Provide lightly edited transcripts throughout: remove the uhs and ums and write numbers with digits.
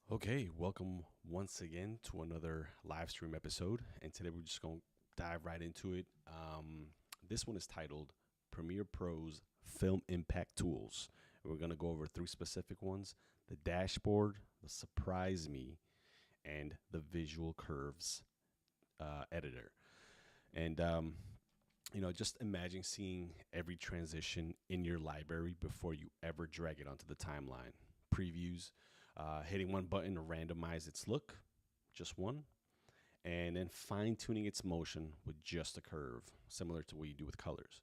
Okay, welcome once again to another live stream episode. And today we're just going to dive right into it. This one is titled Premiere Pro's Film Impact Tools. And we're going to go over three specific ones: the dashboard, the surprise me, and the visual curves editor. And, just imagine seeing every transition in your library before you ever drag it onto the timeline. Previews, hitting one button to randomize its look, just one, and then fine tuning its motion with just a curve, similar to what you do with colors.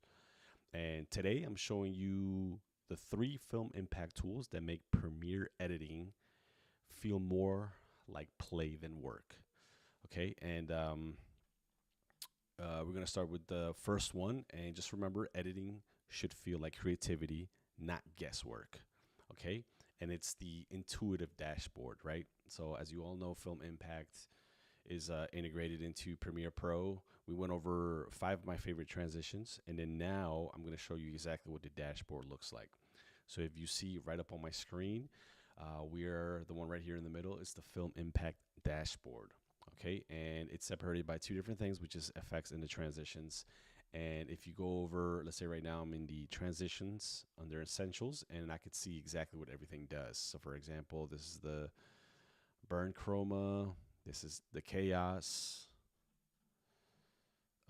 And today I'm showing you the three film impact tools that make Premiere editing feel more like play than work. Okay, and we're going to start with the first one. And just remember, editing should feel like creativity, not guesswork. Okay. And it's the intuitive dashboard, right? So, as you all know, Film Impact is integrated into Premiere Pro. We went over 5 of my favorite transitions. And then now I'm going to show you exactly what the dashboard looks like. So, if you see right up on my screen, we are the one right here in the middle is the Film Impact dashboard. Okay, and it's separated by two different things, which is effects and the transitions. And if you go over, let's say right now I'm in the transitions under essentials, and I could see exactly what everything does. So for example, this is the burn chroma, this is the chaos.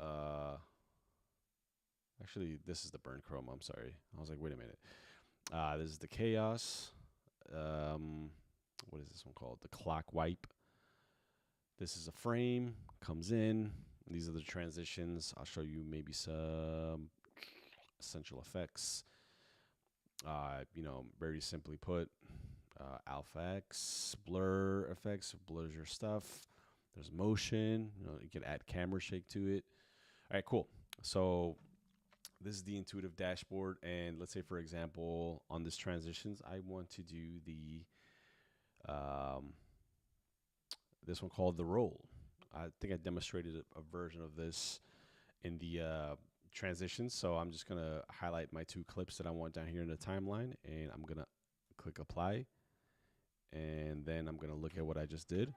Uh, Actually, this is the burn chroma. I'm sorry. I was like, wait a minute. This is the chaos. What is this one called? The clock wipe. This is a frame, comes in. These are the transitions. I'll show you maybe some essential effects. Very simply put, alpha X, blur effects, blurs your stuff. There's motion. You can add camera shake to it. All right, cool. So this is the intuitive dashboard. And let's say, for example, on this transitions, I want to do um, this one called the roll. I think I demonstrated a version of this in the transitions. So I'm just going to highlight my two clips that I want down here in the timeline, and I'm going to click apply. And then I'm going to look at what I just did.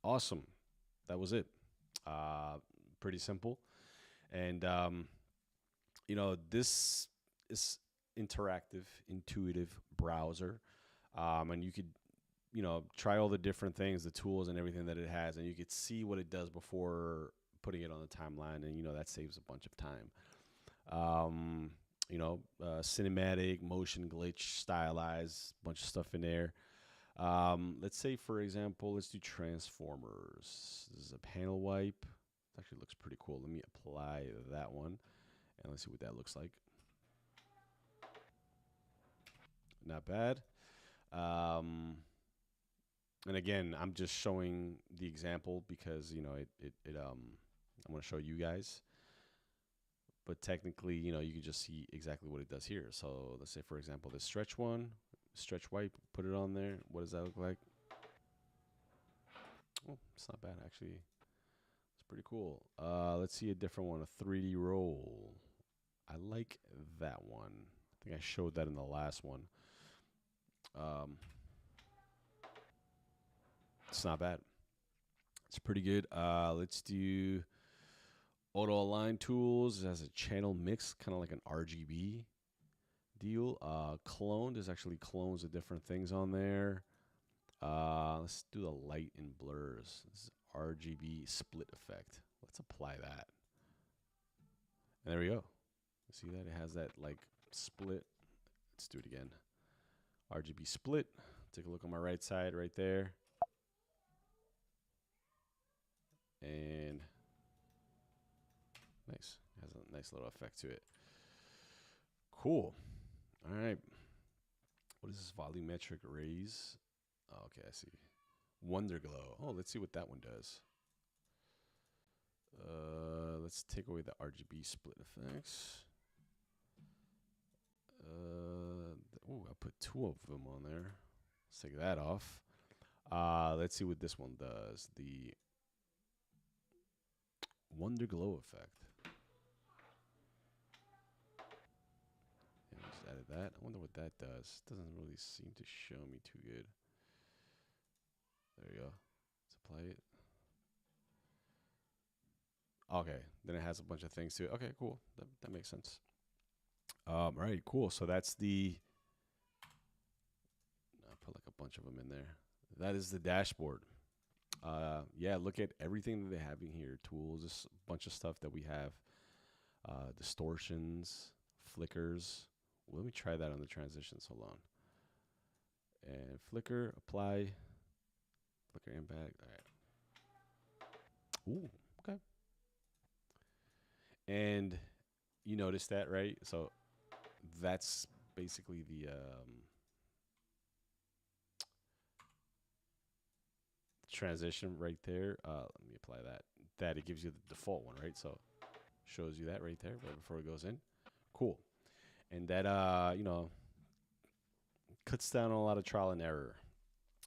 Awesome. That was it. Pretty simple. And, this is interactive, intuitive browser. And you could try all the different things, the tools and everything that it has, and you could see what it does before putting it on the timeline, and that saves a bunch of time. Cinematic, motion glitch, stylized, bunch of stuff in there. Let's say, for example, let's do Transformers. This is a panel wipe. It actually looks pretty cool. Let me apply that one, and let's see what that looks like. Not bad. And again, I'm just showing the example because I'm going to show you guys. But technically, you can just see exactly what it does here. So let's say, for example, this stretch one, stretch wipe, put it on there. What does that look like? Oh, it's not bad actually. It's pretty cool. Let's see a different one, a 3D roll. I like that one. I think I showed that in the last one. It's not bad. It's pretty good. Let's do auto align tools. It has a channel mix, kind of like an RGB deal. Clone, there's actually clones of different things on there. Let's do the light and blurs. This is RGB split effect. Let's apply that. And there we go. See that? It has that like split. Let's do it again. RGB split. Take a look on my right side right there. And nice. It has a nice little effect to it. Cool. All right. What is this? Volumetric raise. Oh, okay, I see. Wonder Glow. Oh, let's see what that one does. Let's take away the RGB split effects. I put 2 of them on there. Let's take that off. Let's see what this one does. The Wonder Glow effect. Yeah, just added that. I wonder what that does. Doesn't really seem to show me too good. There we go. Let's apply it. Okay, then it has a bunch of things to it. Okay, cool. That makes sense. All right, cool. So that's the. I put like a bunch of them in there. That is the dashboard. Yeah, look at everything that they have in here. Tools, just a bunch of stuff that we have. Distortions, flickers. Let me try that on the transitions. Hold on. And flicker, apply, flicker impact. All right. Ooh, okay. And you notice that, right? So that's basically the transition right there. Let me apply that. That it gives you the default one, right? So shows you that right there, right before it goes in. Cool. And that cuts down on a lot of trial and error.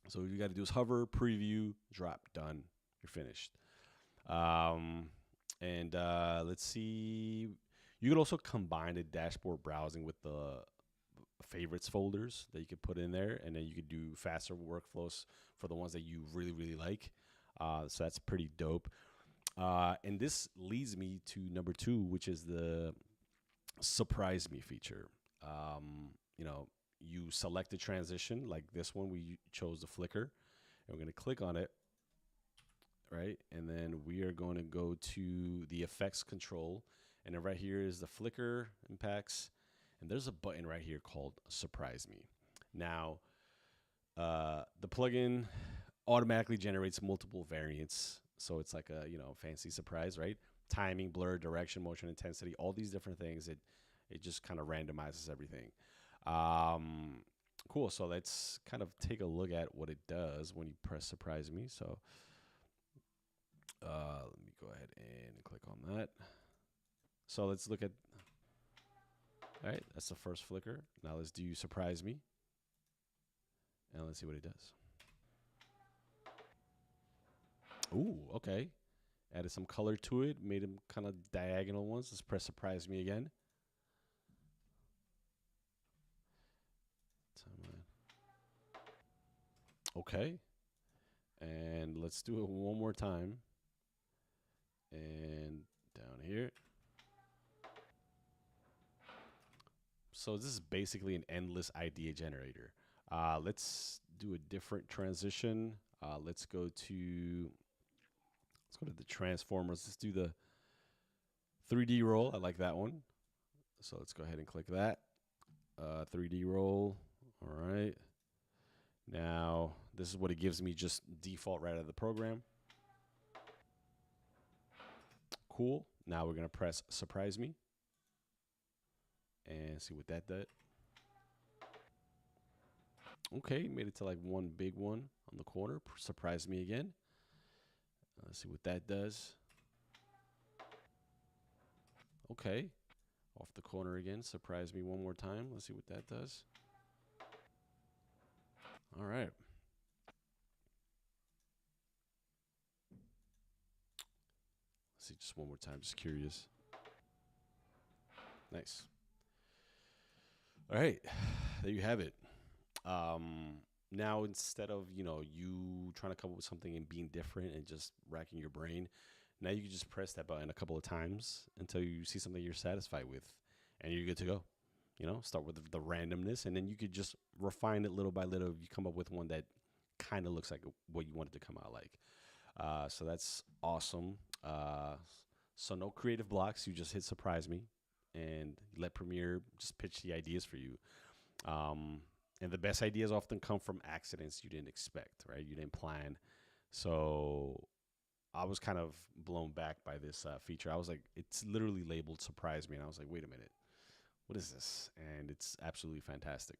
So what you got to do is hover, preview, drop, done. You're finished. And let's see. You could also combine the dashboard browsing with the favorites folders that you could put in there, and then you could do faster workflows for the ones that you really, really like. So that's pretty dope. And this leads me to number 2, which is the surprise me feature. You select a transition like this one. We chose the flicker, and we're going to click on it, right? And then we are going to go to the effects control, and then right here is the flicker impacts, and there's a button right here called surprise me. Now, the plugin automatically generates multiple variants, so it's like a fancy surprise, right? Timing, blur, direction, motion, intensity, all these different things. It just kind of randomizes everything. Cool. So let's kind of take a look at what it does when you press surprise me. So let me go ahead and click on that. So let's look at, all right, that's the first flicker. Now let's do surprise me. And let's see what it does. Ooh, okay. Added some color to it, made them kind of diagonal ones. Let's press surprise me again. Okay. And let's do it one more time. And down here. So this is basically an endless idea generator. Let's do a different transition. Let's go to the transformers. Let's do the 3D roll. I like that one. So let's go ahead and click that. 3D roll. All right. Now, this is what it gives me just default right out of the program. Cool. Now we're going to press surprise me and see what that did. Okay, made it to like one big one on the corner. Surprise me again. Let's see what that does. Okay. Off the corner again. Surprise me one more time. Let's see what that does. All right. Let's see just one more time. Just curious. Nice. All right. There you have it. Now, instead of, you trying to come up with something and being different and just racking your brain, now you can just press that button a couple of times until you see something you're satisfied with, and you're good to go. Start with the randomness, and then you could just refine it little by little. You come up with one that kind of looks like what you want it to come out like. So that's awesome. So no creative blocks. You just hit surprise me and let Premiere just pitch the ideas for you. And the best ideas often come from accidents you didn't expect, right? You didn't plan. So I was kind of blown back by this feature. I was like, it's literally labeled surprise me. And I was like, wait a minute, what is this? And it's absolutely fantastic.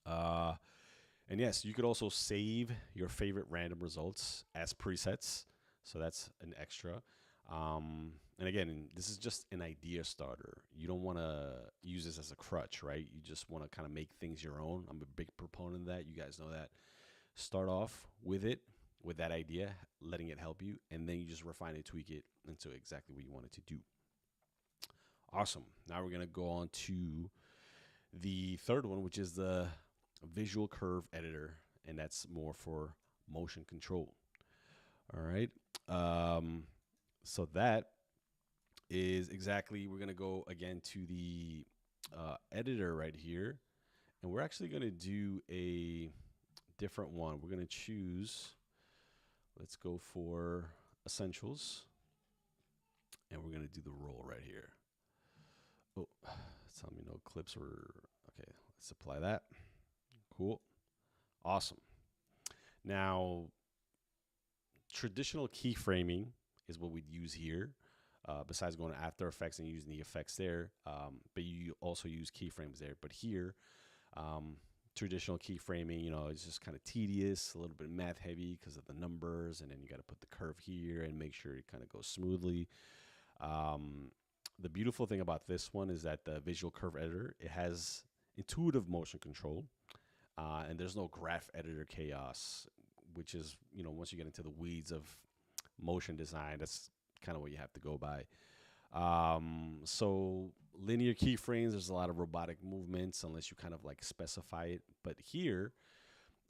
And yes, you could also save your favorite random results as presets. So that's an extra. And again, this is just an idea starter. You don't want to use this as a crutch, right? You just want to kind of make things your own. I'm a big proponent of that. You guys know that. Start off with it, with that idea, letting it help you, and then you just refine it, tweak it into exactly what you want it to do. Awesome. Now we're going to go on to The third one, which is the visual curve editor, and that's more for motion control. All right. Um, so that is exactly, we're going to go again to the editor right here. And we're actually going to do a different one. We're going to choose, let's go for essentials. And we're going to do the roll right here. Oh, tell me no clips were, okay, let's apply that. Cool. Awesome. Now, traditional keyframing is what we'd use here. Besides going to After Effects and using the effects there, but you also use keyframes there. But here, traditional keyframing, it's just kind of tedious, a little bit math heavy because of the numbers, and then you got to put the curve here and make sure it kind of goes smoothly. The beautiful thing about this one is that the visual curve editor, it has intuitive motion control, and there's no graph editor chaos, which is, once you get into the weeds of motion design, that's kind of what you have to go by. So linear keyframes, there's a lot of robotic movements unless you kind of like specify it. But here,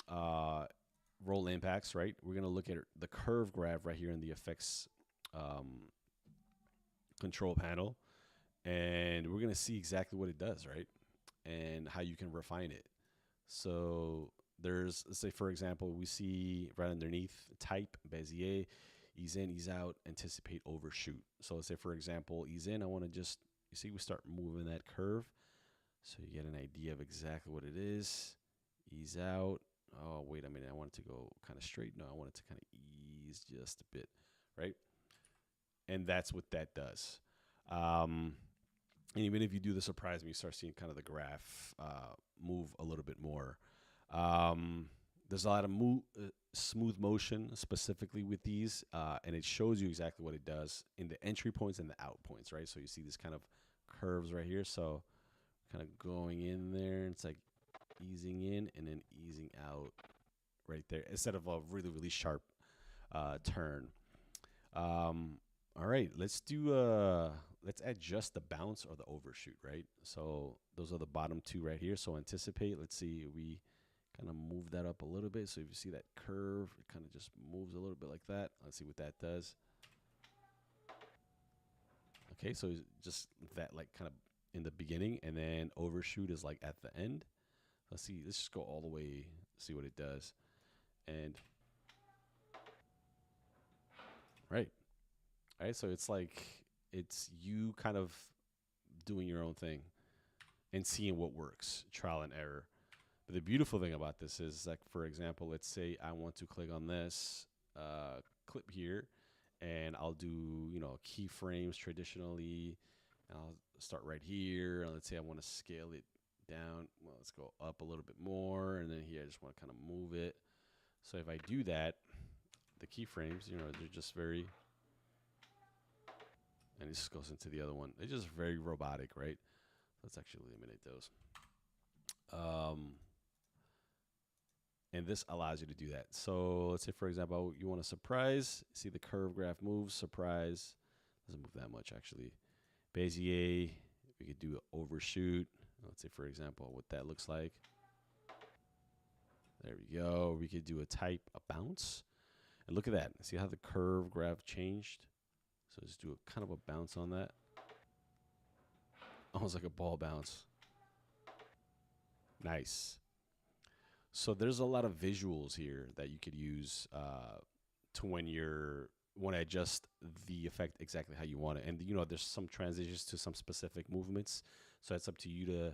roll impacts, right? We're going to look at the curve graph right here in the effects control panel. And we're going to see exactly what it does, right? And how you can refine it. So there's, let's say, for example, we see right underneath type, Bezier, ease in, ease out, anticipate, overshoot. So let's say, for example, ease in, I want to just, you see, we start moving that curve. So you get an idea of exactly what it is. Ease out. Oh, wait a minute. I want it to go kind of straight. No, I want it to kind of ease just a bit, right? And that's what that does. And even if you do the surprise me, you start seeing kind of the graph move a little bit more. There's a lot of smooth motion specifically with these, and it shows you exactly what it does in the entry points and the out points, right? So you see this kind of curves right here. So kind of going in there, it's like easing in and then easing out right there instead of a really, really sharp turn. All right, let's add just the bounce or the overshoot, right? So those are the bottom two right here. So anticipate, let's see, we kind of move that up a little bit. So if you see that curve, it kind of just moves a little bit like that. Let's see what that does. Okay, so just that like kind of in the beginning, and then overshoot is like at the end. Let's see, let's just go all the way, see what it does. And right. All right, so it's like, it's you kind of doing your own thing and seeing what works, trial and error. But the beautiful thing about this is, like, for example, let's say I want to click on this clip here, and I'll do, keyframes traditionally. I'll start right here. And let's say I want to scale it down. Well, let's go up a little bit more. And then here, I just want to kind of move it. So if I do that, the keyframes, they're just very, and it just goes into the other one. They're just very robotic, right? Let's actually eliminate those. And this allows you to do that. So let's say, for example, you want a surprise. See the curve graph moves. Surprise. Doesn't move that much, actually. Bezier. We could do an overshoot. Let's say, for example, what that looks like. There we go. We could do a type, a bounce. And look at that. See how the curve graph changed? So just do a kind of a bounce on that. Almost like a ball bounce. Nice. So there's a lot of visuals here that you could use to when you're want to adjust the effect exactly how you want it. And there's some transitions to some specific movements. So it's up to you to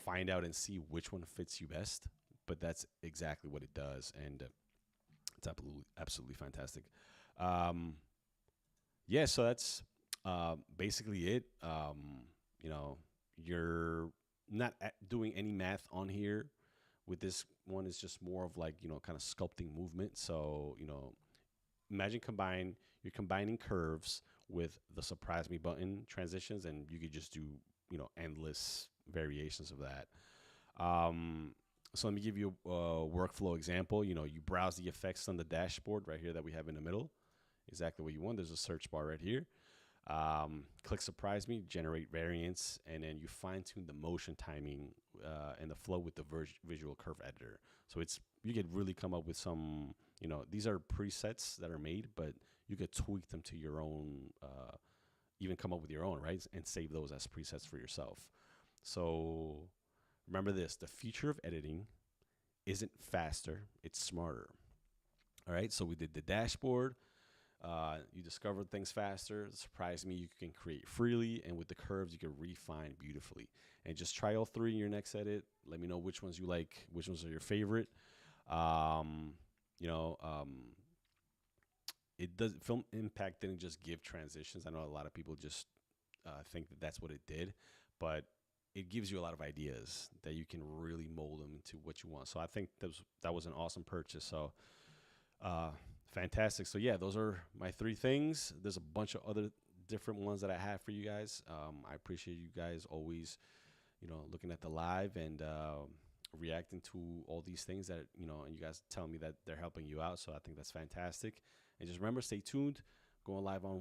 find out and see which one fits you best. But that's exactly what it does, and it's absolutely fantastic. Yeah, so that's basically it. You're not doing any math on here. With this one, it's just more of like, kind of sculpting movement. So, imagine you're combining curves with the surprise me button transitions, and you could just do, endless variations of that. So let me give you a workflow example. You browse the effects on the dashboard right here that we have in the middle. Exactly what you want. There's a search bar right here. Click surprise me, generate variants, and then you fine tune the motion timing and the flow with the visual curve editor. So it's you could really come up with some. These are presets that are made, but you could tweak them to your own. Even come up with your own, right, and save those as presets for yourself. So remember this: the future of editing isn't faster; it's smarter. All right. So we did the dashboard. You discovered things faster. It surprised me. You can create freely, and with the curves, you can refine beautifully. And just try all three in your next edit. Let me know which ones you like, which ones are your favorite. Um, you know, it does. Film Impact didn't just give transitions. I know a lot of people just think that that's what it did, but it gives you a lot of ideas that you can really mold them into what you want. So I think that was an awesome purchase. So uh, fantastic. So yeah, those are my three things. There's a bunch of other different ones that I have for you guys. I appreciate you guys always, looking at the live and reacting to all these things that and you guys tell me that they're helping you out. So I think that's fantastic. And just remember, stay tuned. Going live on